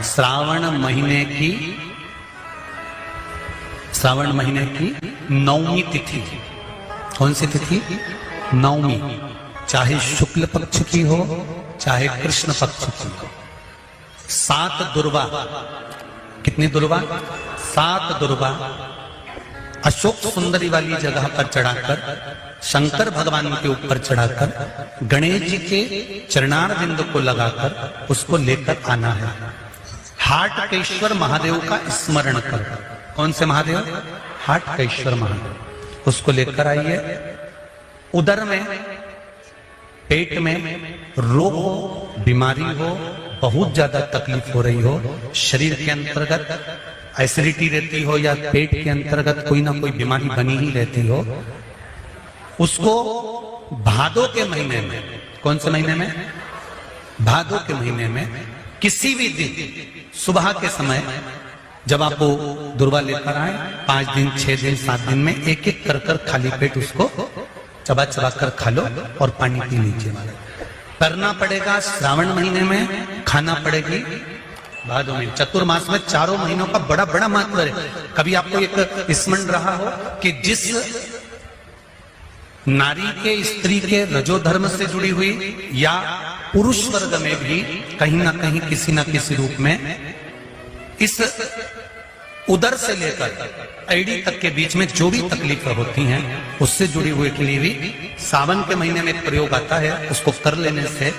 श्रावण महीने की नवमी तिथि। कौन सी तिथि? नवमी। चाहे शुक्ल पक्ष की हो चाहे कृष्ण पक्ष की हो। 7 दुर्वा। कितनी दुर्वा? 7 दुर्वा अशोक सुंदरी वाली जगह पर चढ़ाकर, शंकर भगवान के ऊपर चढ़ाकर, गणेश जी के चरणारविंद को लगाकर उसको लेकर आना है। हाटकेश्वर महादेव का स्मरण कर। कौन से महादेव? हाटकेश्वर महादेव। उसको लेकर आइए। उदर में, पेट में रोग हो, बीमारी हो, बहुत ज्यादा तकलीफ हो रही हो, शरीर के अंतर्गत एसिडिटी रहती हो या पेट के अंतर्गत कोई ना कोई बीमारी बनी ही रहती हो, उसको भादों के महीने में, कौन से महीने में? भादों के महीने में किसी भी दिन सुबह के समय जब आप वो दुर्वा लेकर आए, 5 दिन, 6 दिन, 7 दिन में एक एक कर खाली पेट उसको चबा चबा कर खा लो और पानी पी लीजिए। करना पड़ेगा श्रावण महीने में, खाना पड़ेगी भादों में। चतुर्मास में चारों महीनों का बड़ा बड़ा महत्व है। कभी आपको एक स्मरण रहा हो कि जिस नारी के, स्त्री के रजोधर्म से जुड़ी हुई या पुरुष वर्ग में भी कहीं ना कहीं किसी ना किसी रूप में इस उदर से लेकर एड़ी तक के बीच में जो भी तकलीफ होती हैं उससे जुड़ी हुई के लिए भी सावन के महीने में एक प्रयोग आता है। उसको कर लेने से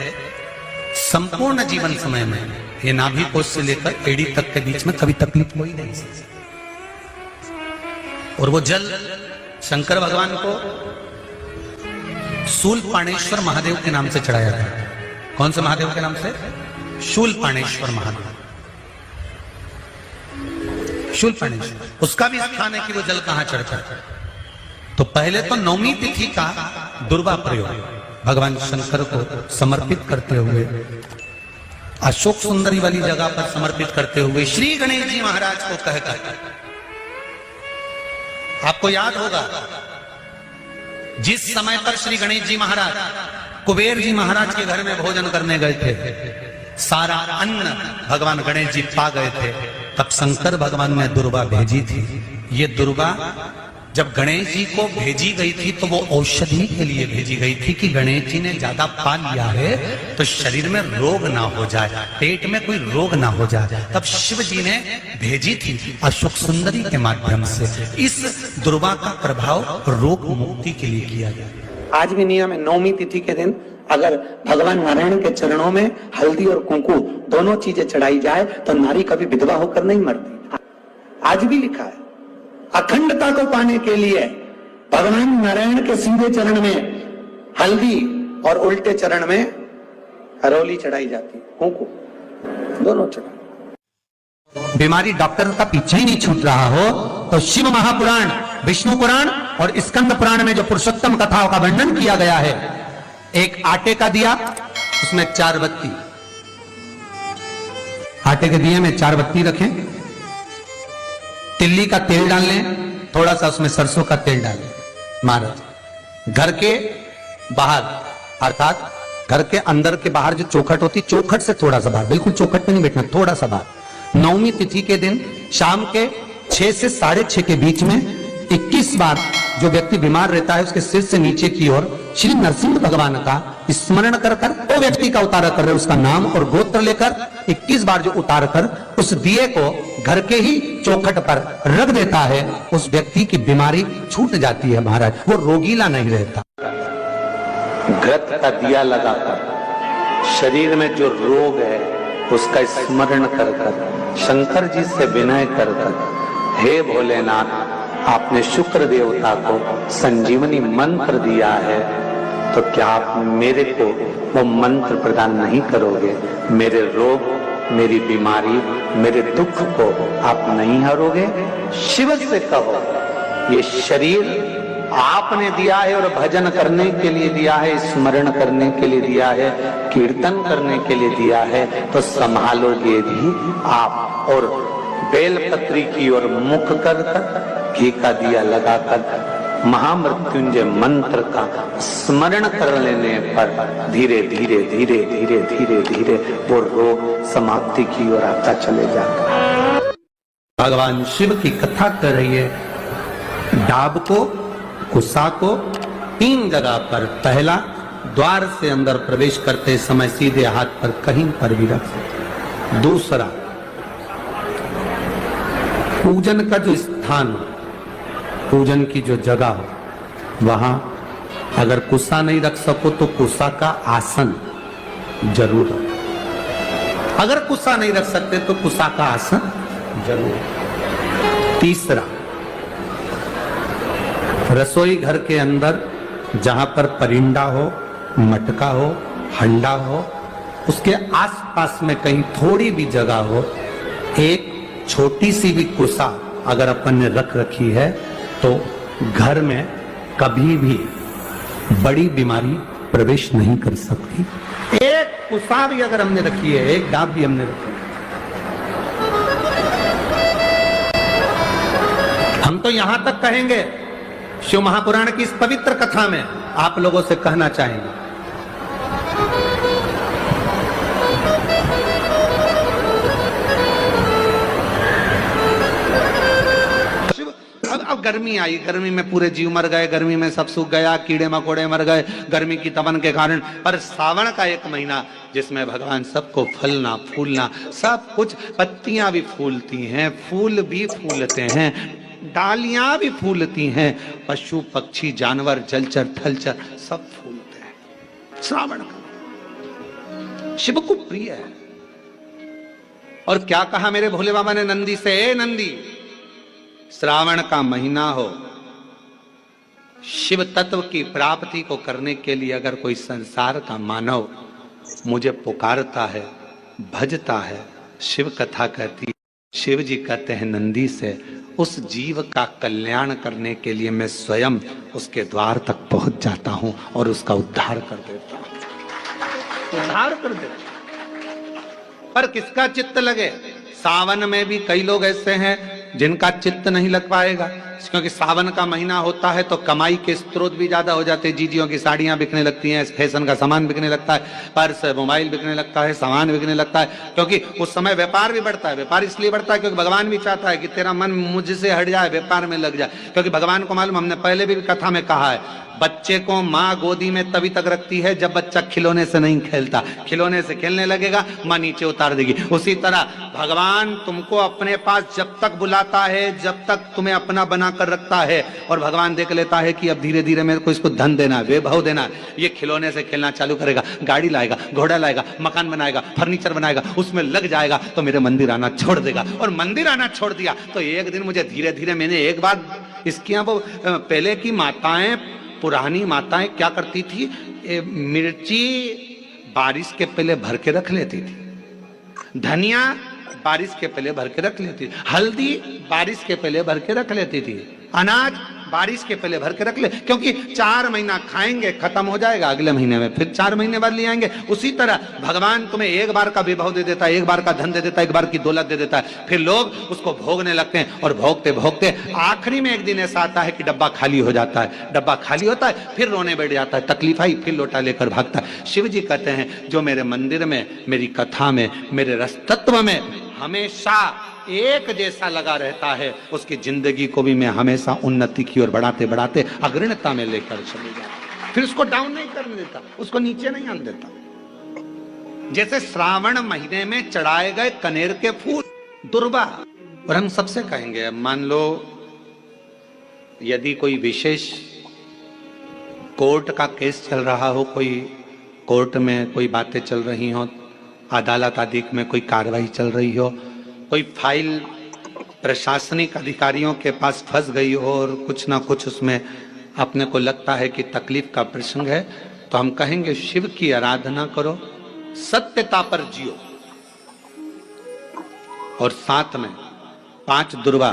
संपूर्ण जीवन समय में ये नाभि कोश से लेकर एड़ी तक के बीच में कभी तकलीफ हो ही नहीं सकती। और वो जल शंकर भगवान को शूलपाणेश्वर महादेव के नाम से चढ़ाया था। कौन से महादेव के नाम से? शूलपाणेश्वर महादेव। शूलपाणेश्वर, उसका भी स्थान है कि वो जल कहां चढ़ता है। तो पहले तो नवमी तिथि का दुर्वा प्रयोग भगवान शंकर को समर्पित करते हुए, अशोक सुंदरी वाली जगह पर समर्पित करते हुए श्री गणेश जी महाराज को कहकर, आपको याद होगा जिस समय पर श्री गणेश जी महाराज कुबेर जी महाराज के घर में भोजन करने गए थे, सारा अन्न भगवान गणेश जी पा गए थे, तब शंकर भगवान ने दुर्वा भेजी थी। ये दुर्वा जब गणेश जी को भेजी गई थी तो वो औषधि के लिए भेजी गई थी कि गणेश जी ने ज्यादा पा लिया है तो शरीर में रोग ना हो जाए, पेट में कोई रोग ना हो जाए। तब शिव जी ने भेजी थी अशोक सुंदरी के माध्यम से। इस दुर्वा का प्रभाव रोग मुक्ति के लिए किया गया। आज भी नियम है, नवमी तिथि के दिन अगर भगवान नारायण के चरणों में हल्दी और कुंकु दोनों चीजें चढ़ाई जाए तो नारी कभी विधवा होकर नहीं मरती। आज भी लिखा है, अखंडता को पाने के लिए भगवान नारायण के सीधे चरण में हल्दी और उल्टे चरण में हरोली चढ़ाई जाती, कुंकु दोनों चढ़ाई। बीमारी डॉक्टर का पीछे ही नहीं छूट रहा हो तो शिव महापुराण, विष्णु पुराण और स्कंद पुराण में जो पुरुषोत्तम कथाओं का वर्णन किया गया है, एक आटे का दिया, उसमें 4 बत्ती, आटे के दिए में 4 बत्ती रखें, तिल्ली का तेल डाल लें, थोड़ा सा उसमें सरसों का तेल डालें। महाराज घर के बाहर, अर्थात घर के अंदर के बाहर जो चौखट होती, चौखट से थोड़ा सा बाहर, बिल्कुल चौखट पे नहीं बैठना, थोड़ा सा बाहर, नवमी तिथि के दिन शाम के 6 से 6:30 के बीच में 21 बार जो व्यक्ति बीमार रहता है उसके सिर से नीचे की ओर श्री नरसिंह भगवान का स्मरण कर वो व्यक्ति का उतारा कर रहे, उसका नाम और गोत्र लेकर 21 बार जो उतार कर उस दिए को घर के ही चौखट पर रख देता है, उस व्यक्ति की बीमारी छूट जाती है महाराज, वो रोगीला नहीं रहता। घृत का दिया लगाकर शरीर में जो रोग है उसका स्मरण कर कर शंकर जी से विनय कर कर, हे भोलेनाथ आपने शुक्र देवता को संजीवनी मंत्र दिया है तो क्या आप मेरे को वो मंत्र प्रदान नहीं करोगे? मेरे रोग, मेरी बीमारी, मेरे दुख को आप नहीं हरोगे? शिव से कहो, ये शरीर आपने दिया है और भजन करने के लिए दिया है, स्मरण करने के लिए दिया है, कीर्तन करने के लिए दिया है, तो संभालोगे भी आप। और बेलपत्री की ओर मुख कर घी का दिया लगाकर महामृत्युंजय मंत्र का स्मरण कर लेने पर धीरे धीरे धीरे धीरे धीरे धीरे वो रोग समाप्ति की ओर आता चले जाता है। भगवान शिव की कथा कर रही है। डाब को, कुसा को 3 जगह पर, पहला द्वार से अंदर प्रवेश करते समय सीधे हाथ पर कहीं पर भी रख सकते। दूसरा, पूजन का जो स्थान हो, पूजन की जो जगह हो, वहां अगर कुसा नहीं रख सको तो कुसा का आसन जरूर रखो। अगर कुसा नहीं रख सकते तो कुसा का आसन जरूर। तीसरा, रसोई घर के अंदर जहां पर परिंदा हो, मटका हो, हंडा हो, उसके आसपास में कहीं थोड़ी भी जगह हो, एक छोटी सी भी कुसा अगर अपन ने रख रखी है तो घर में कभी भी बड़ी बीमारी प्रवेश नहीं कर सकती। एक कुसा भी अगर हमने रखी है, एक डाब भी हमने रखी है, हम तो यहां तक कहेंगे, शिव महापुराण की इस पवित्र कथा में आप लोगों से कहना चाहेंगे, अब गर्मी आई, गर्मी में पूरे जीव मर गए, गर्मी में सब सूख गया, कीड़े मकोड़े मर गए गर्मी की तपन के कारण। पर सावन का एक महीना जिसमें भगवान सबको फलना फूलना सब कुछ, पत्तियां भी फूलती हैं, फूल भी फूलते हैं, डालियां भी फूलती हैं, पशु पक्षी जानवर जलचर थलचर सब फूलते हैं। श्रावण का शिव को प्रिय है। और क्या कहा मेरे भोले बाबा ने नंदी से, ए नंदी, श्रावण का महीना हो, शिव तत्व की प्राप्ति को करने के लिए अगर कोई संसार का मानव मुझे पुकारता है, भजता है, शिव कथा कहती है, शिव जी कहते हैं नंदी से, उस जीव का कल्याण करने के लिए मैं स्वयं उसके द्वार तक पहुंच जाता हूं और उसका उद्धार कर देता हूं, उद्धार कर देता हूं। पर किसका चित्त लगे? सावन में भी कई लोग ऐसे हैं जिनका चित्त नहीं लग पाएगा, क्योंकि सावन का महीना होता है तो कमाई के स्रोत भी ज्यादा हो जाते हैं। जीजियों की साड़ियां बिकने लगती हैं, फैशन का सामान बिकने लगता है, पर्स मोबाइल बिकने लगता है, सामान बिकने लगता है, क्योंकि उस समय व्यापार भी बढ़ता है। व्यापार इसलिए बढ़ता है क्योंकि भगवान भी चाहता है कि तेरा मन मुझसे हट जाए, व्यापार में लग जाए। क्योंकि भगवान को मालूम, हमने पहले भी कथा में कहा है, बच्चे को माँ गोदी में तभी तक रखती है जब बच्चा खिलौने से नहीं खेलता, खिलौने से खेलने लगेगा माँ नीचे उतार देगी। उसी तरह भगवान तुमको अपने पास जब तक बुलाता है, जब तक तुम्हें अपना बना कर रखता है, और भगवान देख लेता है कि अब धीरे धीरे मेरे को इसको धन देना है, वैभव देना है, ये खिलौने से खेलना चालू करेगा, गाड़ी लाएगा, घोड़ा लाएगा, मकान बनाएगा, फर्नीचर बनाएगा, उसमें लग जाएगा तो मेरे मंदिर आना छोड़ देगा। और मंदिर आना छोड़ दिया तो एक दिन मुझे धीरे धीरे, मैंने एक बार इसकी वो पहले की माताएं, पुरानी माताएं क्या करती थी, मिर्ची बारिश के पहले भर के रख लेती थी, धनिया बारिश के पहले भर के रख लेती थी, हल्दी बारिश के पहले भर के रख लेती थी, अनाज बारिश के पहले भर के रख ले, क्योंकि 4 महीना खाएंगे, खत्म हो जाएगा, अगले महीने में फिर 4 महीने बाद ले आएंगे। उसी तरह भगवान तुम्हें एक बार का विभव दे देता है, एक बार का धन दे देता है, एक बार की दौलत दे देता है, फिर लोग उसको भोगने लगते हैं, और भोगते भोगते आखिरी में एक दिन ऐसा आता है कि डब्बा खाली हो जाता है। डब्बा खाली होता है, फिर रोने बैठ जाता है, तकलीफ आई, फिर लोटा लेकर भागता है। शिव जी कहते हैं जो मेरे मंदिर में, मेरी कथा में, मेरे रस तत्व में हमेशा एक जैसा लगा रहता है, उसकी जिंदगी को भी मैं हमेशा उन्नति की ओर बढ़ाते बढ़ाते अग्रणता में लेकर चले जाता, फिर उसको डाउन नहीं करने देता, उसको नीचे नहीं आने देता। जैसे श्रावण महीने में चढ़ाए गए कनेर के फूल दुर्वा। और हम सबसे कहेंगे, मान लो यदि कोई विशेष कोर्ट का केस चल रहा हो, कोई कोर्ट में कोई बातें चल रही हो, अदालत आदि में कोई कार्रवाई चल रही हो, कोई फाइल प्रशासनिक अधिकारियों के पास फंस गई हो और कुछ ना कुछ उसमें अपने को लगता है कि तकलीफ का प्रसंग है, तो हम कहेंगे शिव की आराधना करो, सत्यता पर जियो, और साथ में 5 दुर्वा,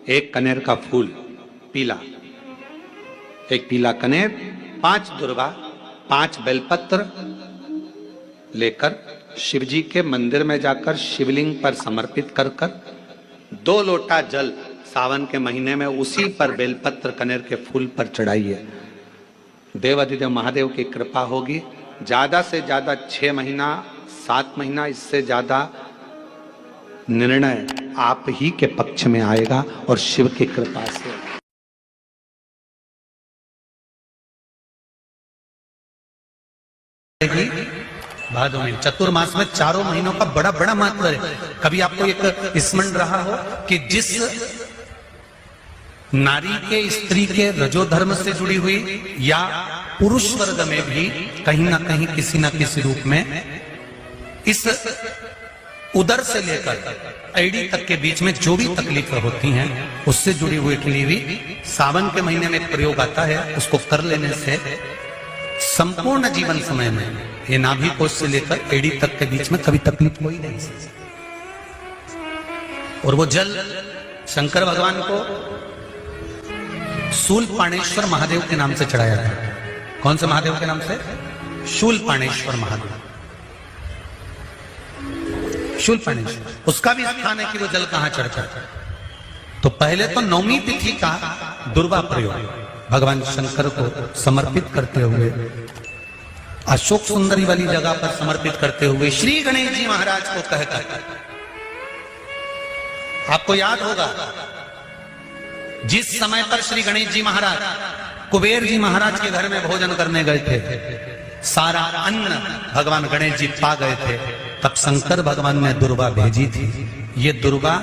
1 कनेर का फूल पीला, 1 पीला कनेर, 5 दुर्वा, 5 बेलपत्र लेकर शिव जी के मंदिर में जाकर शिवलिंग पर समर्पित कर 2 लोटा जल सावन के महीने में उसी पर बेलपत्र कनेर के फूल पर चढ़ाइए। देवाधिदेव महादेव की कृपा होगी। ज्यादा से ज्यादा 6 महीना 7 महीना, इससे ज्यादा निर्णय आप ही के पक्ष में आएगा और शिव की कृपा से। भादो में चतुर्मास में चारों महीनों का बड़ा बड़ा महत्व है। कभी आपको एक स्मरण रहा हो कि जिस नारी के स्त्री के रजोधर्म से जुड़ी हुई या पुरुष वर्ग में भी कहीं ना कहीं किसी ना किसी रूप में इस उदर से लेकर एड़ी तक के बीच में जो भी तकलीफें होती हैं उससे जुड़ी हुई के लिए भी सावन के महीने में एक प्रयोग आता है। उसको कर लेने से संपूर्ण जीवन समय में ये नाभि कोश से लेकर एड़ी तक के बीच में कभी तकलीफ हो ही नहीं। और वो जल शंकर भगवान को शूलपाणेश्वर महादेव के नाम से चढ़ाया था। कौन से महादेव के नाम से? शूलपाणेश्वर महादेव। शूलपाणेश्वर उसका भी स्थान है कि वो जल कहां चढ़ता है। तो पहले तो नवमी तिथि का दुर्वा प्रयोग भगवान शंकर को समर्पित करते हुए अशोक सुंदरी वाली जगह पर समर्पित करते हुए श्री गणेश जी महाराज को कहकर, आपको याद होगा जिस समय पर श्री गणेश जी महाराज कुबेर जी महाराज के घर में भोजन करने गए थे, सारा अन्न भगवान गणेश जी पा गए थे, तब शंकर भगवान ने दुर्वा भेजी थी। ये दुर्वा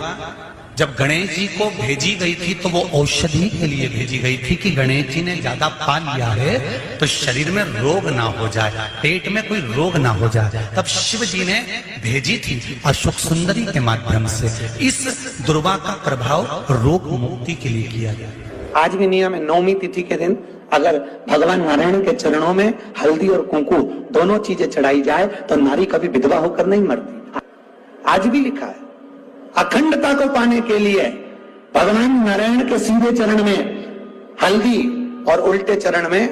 जब गणेश जी को भेजी गई थी तो वो औषधि के लिए भेजी गई थी कि गणेश जी ने ज्यादा पा लिया है तो शरीर में रोग ना हो जाए, पेट में कोई रोग ना हो जाए। तब शिव जी ने भेजी थी अशोक सुंदरी के माध्यम से। इस दुर्वा का प्रभाव रोग मुक्ति के लिए किया गया। आज भी नियम है, नवमी तिथि के दिन अगर भगवान नारायण के चरणों में हल्दी और कुंकू दोनों चीजें चढ़ाई जाए तो नारी कभी विधवा होकर नहीं मरती। आज भी लिखा है, अखंडता को पाने के लिए भगवान नारायण के सीधे चरण में हल्दी और उल्टे चरण में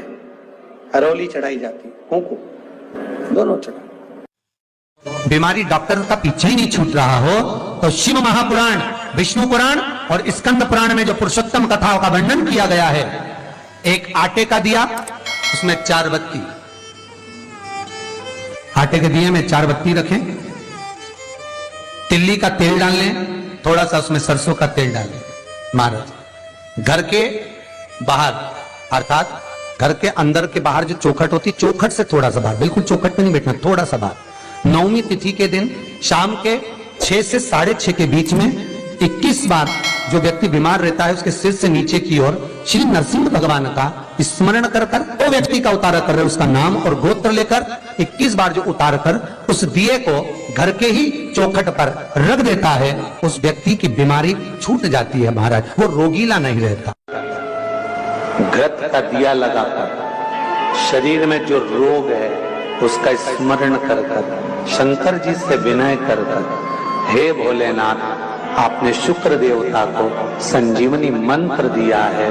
हरोली चढ़ाई जाती, कुंकू दोनों चढ़ाई। बीमारी डॉक्टर का पीछे ही नहीं छूट रहा हो तो शिव महापुराण, विष्णु पुराण और स्कंद पुराण में जो पुरुषोत्तम कथाओं का वर्णन किया गया है, एक आटे का दिया उसमें 4 बत्ती, आटे के दिए में 4 बत्ती रखें, तिल्ली का तेल डाल लें, थोड़ा सा उसमें सरसों का तेल डाल लें। महाराज घर के बाहर अर्थात घर के अंदर के बाहर जो चौखट होती, चौखट से थोड़ा सा बाहर, बिल्कुल चौखट पे नहीं बैठना, थोड़ा सा बाहर, नवमी तिथि के दिन शाम के 6 से 6:30 के बीच में 21 बार जो व्यक्ति बीमार रहता है उसके सिर से नीचे की ओर श्री नरसिंह भगवान का स्मरण कर कर वो व्यक्ति का उतारा कर रहे, उसका नाम और गोत्र लेकर 21 बार जो उतार कर उस दिए को घर के ही चौखट पर रख देता है, उस व्यक्ति की बीमारी छूट जाती है महाराज, वो रोगीला नहीं रहता। घृत का दिया लगाकर शरीर में जो रोग है उसका स्मरण कर कर शंकर जी से विनय कर कर, हे भोलेनाथ आपने शुक्र देवता को संजीवनी मंत्र दिया है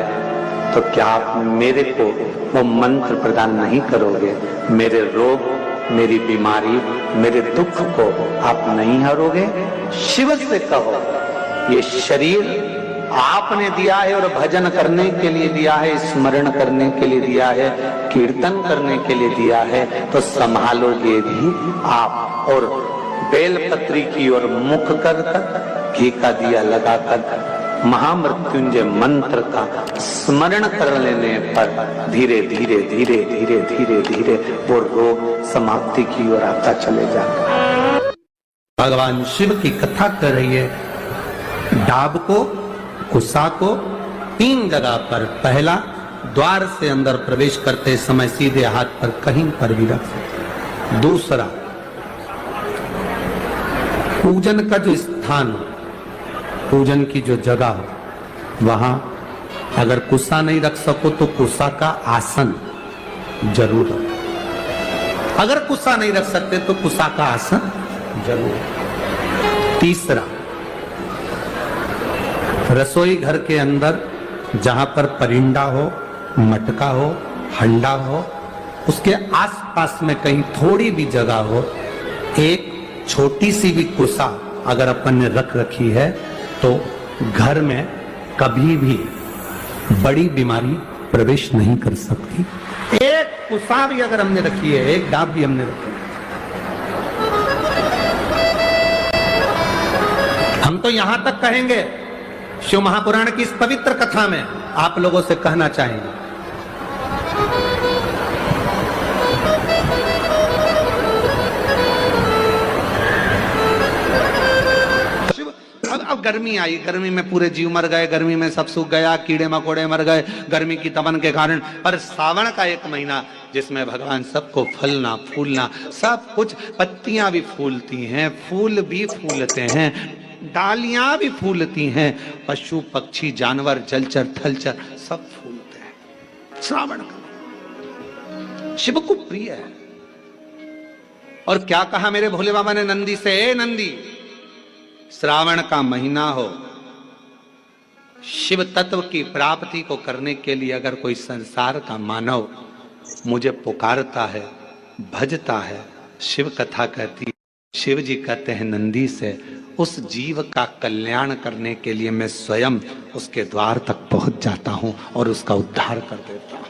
तो क्या आप मेरे को वो मंत्र प्रदान नहीं करोगे? मेरे रोग, मेरी बीमारी, मेरे दुख को आप नहीं हरोगे? शिव से कहो, ये शरीर आपने दिया है और भजन करने के लिए दिया है, स्मरण करने के लिए दिया है, कीर्तन करने के लिए दिया है, तो संभालोगे भी आप। और बेलपत्री की ओर मुख कर घी का दिया लगाकर महामृत्युंजय मंत्र का स्मरण कर लेने पर धीरे धीरे धीरे धीरे धीरे धीरे वो रोग समाप्ति की ओर आता चले जाता। भगवान शिव की कथा कर रही है। डाब को, कुसा को 3 जगह पर, पहला द्वार से अंदर प्रवेश करते समय सीधे हाथ पर कहीं पर भी रख सकते। दूसरा पूजन का जो स्थान हो, पूजन की जो जगह हो, वहां अगर कुसा नहीं रख सको तो कुसा का आसन जरूर रखो। अगर कुसा नहीं रख सकते तो कुसा का आसन जरूर। तीसरा, रसोई घर के अंदर जहां पर परिंदा हो, मटका हो, हंडा हो, उसके आसपास में कहीं थोड़ी भी जगह हो, एक छोटी सी भी कुसा अगर अपन ने रख रखी है तो घर में कभी भी बड़ी बीमारी प्रवेश नहीं कर सकती। एक कुसा भी अगर हमने रखी है, एक डाब भी हमने रखी है, हम तो यहां तक कहेंगे, शिव महापुराण की इस पवित्र कथा में आप लोगों से कहना चाहेंगे, अब गर्मी आई, गर्मी में पूरे जीव मर गए, गर्मी में सब सूख गया, कीड़े मकोड़े मर गए गर्मी की तपन के कारण। पर सावन का एक महीना जिसमें भगवान सबको फलना फूलना सब कुछ, पत्तियां भी फूलती हैं, फूल भी फूलते हैं, डालियां भी फूलती हैं, पशु पक्षी जानवर जलचर थलचर सब फूलते हैं। श्रावण का शिव को प्रिय है। और क्या कहा मेरे भोले बाबा ने नंदी से, ए नंदी, श्रावण का महीना हो, शिव तत्व की प्राप्ति को करने के लिए अगर कोई संसार का मानव मुझे पुकारता है, भजता है, शिव कथा कहती है, शिव जी कहते हैं नंदी से, उस जीव का कल्याण करने के लिए मैं स्वयं उसके द्वार तक पहुंच जाता हूं और उसका उद्धार कर देता हूं,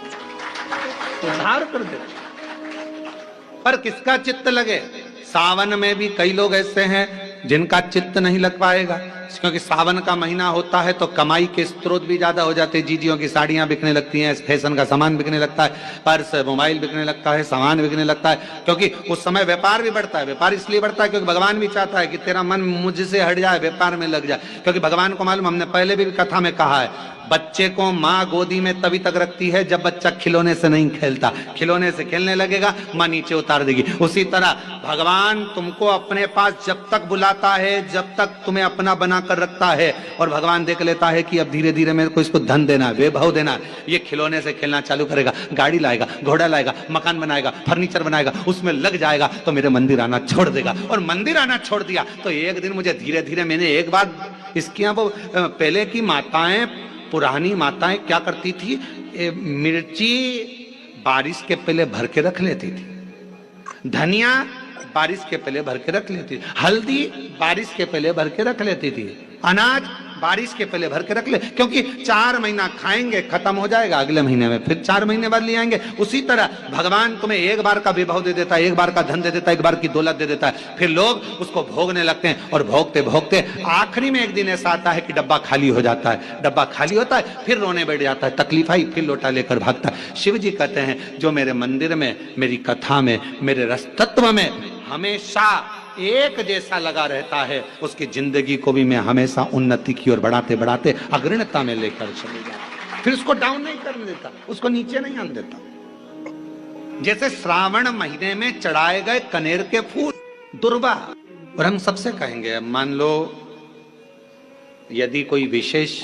उद्धार कर देता हूं। पर किसका चित्त लगे? सावन में भी कई लोग ऐसे हैं जिनका चित्त नहीं लग पाएगा, क्योंकि सावन का महीना होता है तो कमाई के स्रोत भी ज्यादा हो जाते हैं। जीजियों की साड़ियां बिकने लगती हैं, फैशन का सामान बिकने लगता है, पर्स मोबाइल बिकने लगता है, सामान बिकने लगता है, क्योंकि उस समय व्यापार भी बढ़ता है। व्यापार इसलिए बढ़ता है क्योंकि भगवान भी चाहता है कि तेरा मन मुझसे हट जाए, व्यापार में लग जाए। क्योंकि भगवान को मालूम, हमने पहले भी कथा में कहा है, बच्चे को माँ गोदी में तभी तक रखती है जब बच्चा खिलौने से नहीं खेलता, खिलौने से खेलने लगेगा माँ नीचे उतार देगी। उसी तरह भगवान तुमको अपने पास जब तक बुलाता है, जब तक तुम्हें अपना बनाकर रखता है, और भगवान देख लेता है कि अब धीरे धीरे मेरे को इसको धन देना है, वैभव देना है, ये खिलौने से खेलना चालू करेगा, गाड़ी लाएगा, घोड़ा लाएगा, मकान बनाएगा, फर्नीचर बनाएगा, उसमें लग जाएगा तो मेरे मंदिर आना छोड़ देगा। और मंदिर आना छोड़ दिया तो एक दिन मुझे धीरे धीरे, मैंने एक बार इसकी वो पहले की माताएं, पुरानी माताएं क्या करती थी, मिर्ची बारिश के पहले भर के रख लेती थी, धनिया बारिश के पहले भर के रख लेती थी, हल्दी बारिश के पहले भर के रख लेती थी, अनाज बारिश के पहले भर के रख ले, क्योंकि 4 महीना खाएंगे खत्म हो जाएगा, अगले महीने में फिर 4 महीने बाद ले आएंगे। उसी तरह भगवान तुम्हें एक बार का विभव दे देता है, एक बार का धन दे देता है, एक बार की दौलत दे देता है, फिर लोग उसको भोगने लगते हैं, और भोगते भोगते आखिरी में एक दिन ऐसा आता है कि डब्बा खाली हो जाता है। डब्बा खाली होता है, फिर रोने बैठ जाता है, तकलीफ आई, फिर लोटा लेकर भागता है। शिव जी कहते हैं जो मेरे मंदिर में, मेरी कथा में, मेरे रस तत्व में हमेशा एक जैसा लगा रहता है, उसकी जिंदगी को भी मैं हमेशा उन्नति की ओर बढ़ाते बढ़ाते अग्रणता में लेकर चले जाता, फिर उसको डाउन नहीं करने देता, उसको नीचे नहीं आने देता। जैसे श्रावण महीने में चढ़ाए गए कनेर के फूल दुर्वा। और हम सबसे कहेंगे, मान लो यदि कोई विशेष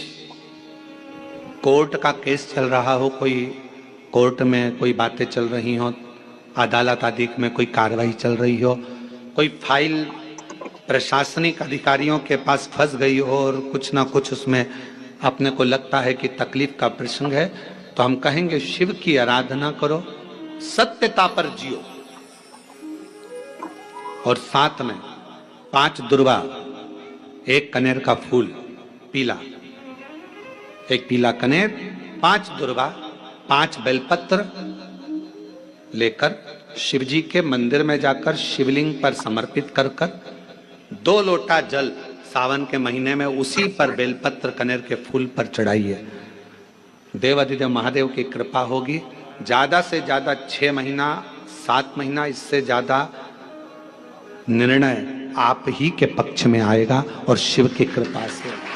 कोर्ट का केस चल रहा हो, कोई कोर्ट में कोई बातें चल रही हो, अदालत आदि में कोई कार्रवाई चल रही हो, कोई फाइल प्रशासनिक अधिकारियों के पास फंस गई हो और कुछ ना कुछ उसमें अपने को लगता है कि तकलीफ का प्रसंग है, तो हम कहेंगे शिव की आराधना करो, सत्यता पर जियो, और साथ में 5 दुर्वा, 1 कनेर का फूल पीला, 1 पीला कनेर, 5 दुर्वा, 5 बेलपत्र लेकर शिव जी के मंदिर में जाकर शिवलिंग पर समर्पित कर 2 लोटा जल सावन के महीने में उसी पर बेलपत्र कनेर के फूल पर चढ़ाइए। देवाधिदेव महादेव की कृपा होगी। ज्यादा से ज्यादा 6 महीना 7 महीना, इससे ज्यादा निर्णय आप ही के पक्ष में आएगा और शिव की कृपा से।